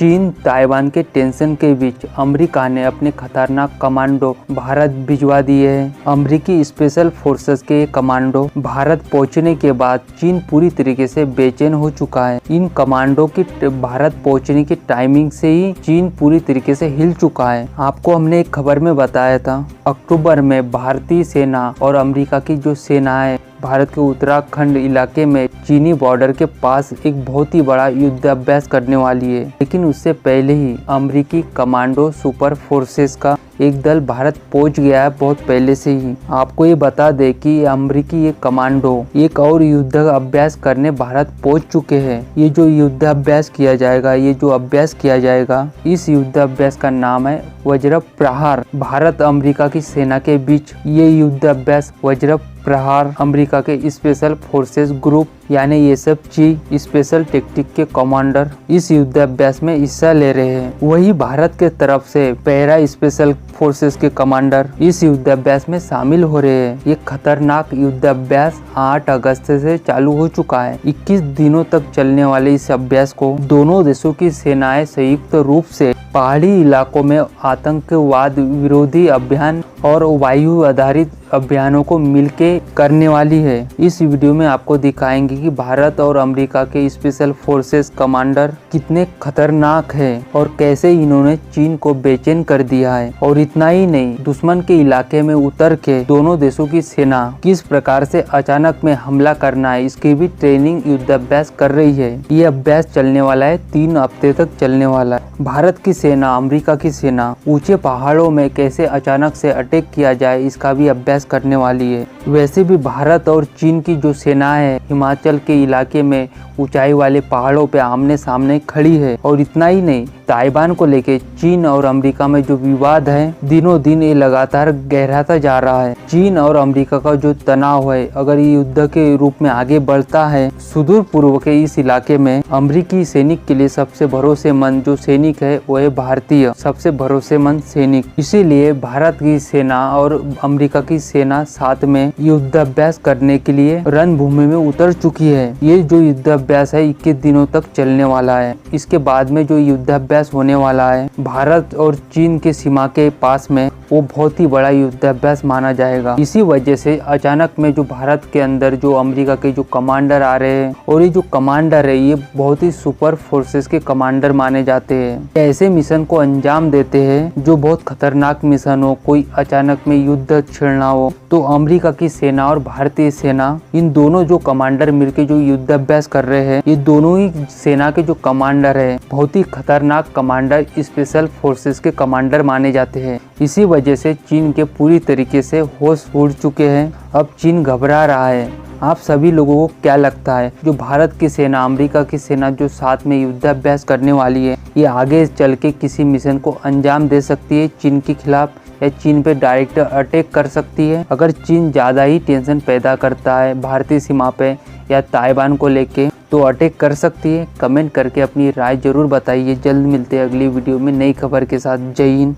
चीन ताइवान के टेंशन के बीच अमेरिका ने अपने खतरनाक कमांडो भारत भिजवा दिए हैं। अमेरिकी स्पेशल फोर्सेस के कमांडो भारत पहुंचने के बाद चीन पूरी तरीके से बेचैन हो चुका है। इन कमांडो की भारत पहुंचने की टाइमिंग से ही चीन पूरी तरीके से हिल चुका है। आपको हमने एक खबर में बताया था, अक्टूबर में भारतीय सेना और अमेरिका की जो सेना है भारत के उत्तराखंड इलाके में चीनी बॉर्डर के पास एक बहुत ही बड़ा युद्धाभ्यास करने वाली है। लेकिन उससे पहले ही अमेरिकी कमांडो सुपर फोर्सेस का एक दल भारत पहुंच गया है बहुत पहले से ही। आपको ये बता दे कि अमेरिकी ये कमांडो एक और युद्ध अभ्यास करने भारत पहुंच चुके हैं। ये जो युद्धाभ्यास किया जाएगा, ये जो अभ्यास किया जाएगा, इस युद्धाभ्यास का नाम है वज्र प्रहार। भारत अमेरिका की सेना के बीच ये युद्धाभ्यास वज्र प्रहार अमेरिका के स्पेशल फोर्सेस ग्रुप यानी ये सब ची स्पेशल टेक्टिक के कमांडर इस युद्धाभ्यास में हिस्सा ले रहे हैं। वही भारत के तरफ से पैरा स्पेशल फोर्सेस के कमांडर इस युद्धाभ्यास में शामिल हो रहे हैं। ये खतरनाक युद्धाभ्यास 8 अगस्त से चालू हो चुका है। 21 दिनों तक चलने वाले इस अभ्यास को दोनों देशों की सेनाएं संयुक्त रूप से पहाड़ी इलाकों में आतंकवाद विरोधी अभियान और वायु आधारित अभियानों को मिलके करने वाली है। इस वीडियो में आपको दिखाएंगे कि भारत और अमेरिका के स्पेशल फोर्सेस कमांडर कितने खतरनाक हैं और कैसे इन्होंने चीन को बेचैन कर दिया है। और इतना ही नहीं, दुश्मन के इलाके में उतर के दोनों देशों की सेना किस प्रकार से अचानक में हमला करना है, इसकी भी ट्रेनिंग युद्धाभ्यास कर रही है। ये अभ्यास चलने वाला है, 3 हफ्ते तक चलने वाला है। भारत की सेना अमेरिका की सेना ऊंचे पहाड़ों में कैसे अचानक से अटैक किया जाए, इसका भी अभ्यास करने वाली है। वैसे भी भारत और चीन की जो सेना है हिमाचल के इलाके में ऊंचाई वाले पहाड़ों पे आमने सामने खड़ी है। और इतना ही नहीं, ताइवान को लेके चीन और अमेरिका में जो विवाद है दिनों दिन ये लगातार गहराता जा रहा है। चीन और अमेरिका का जो तनाव है, अगर ये युद्ध के रूप में आगे बढ़ता है, सुदूर पूर्व के इस इलाके में अमेरिकी सैनिक के लिए सबसे भरोसेमंद जो सैनिक है वो है भारतीय सबसे भरोसेमंद सैनिक। इसीलिए भारत की सेना और अमेरिका की सेना साथ में युद्धाभ्यास करने के लिए रणभूमि में उतर चुकी है। ये जो युद्धाभ्यास है 21 दिनों तक चलने वाला है। इसके बाद में जो युद्धाभ्यास होने वाला है भारत और चीन के सीमा के पास में, वो बहुत ही बड़ा युद्धाभ्यास माना जाएगा। इसी वजह से अचानक में जो भारत के अंदर जो अमेरिका के जो कमांडर आ रहे हैं, और ये जो कमांडर है ये बहुत ही सुपर फोर्सेस के कमांडर माने जाते हैं। ऐसे मिशन को अंजाम देते हैं जो बहुत खतरनाक मिशन हो, कोई अचानक में युद्ध छिड़ना हो, तो अमेरिका की सेना और भारतीय सेना इन दोनों जो कमांडर मिलकर जो युद्धाभ्यास कर रहे हैं, ये दोनों ही सेना के जो कमांडर है बहुत ही खतरनाक कमांडर स्पेशल फोर्सेस के कमांडर माने जाते हैं। इसी वजह से चीन के पूरी तरीके से होश उड़ चुके हैं। अब चीन घबरा रहा है। आप सभी लोगों को क्या लगता है, जो भारत की सेना अमेरिका की सेना जो साथ में युद्धाभ्यास करने वाली है, ये आगे चल के किसी मिशन को अंजाम दे सकती है चीन के खिलाफ, या चीन पे डायरेक्ट अटैक कर सकती है? अगर चीन ज़्यादा ही टेंशन पैदा करता है भारतीय सीमा पे या ताइवान को लेके, तो अटैक कर सकती है? कमेंट करके अपनी राय जरूर बताइए। जल्द मिलते हैं अगली वीडियो में नई खबर के साथ। जय हिंद।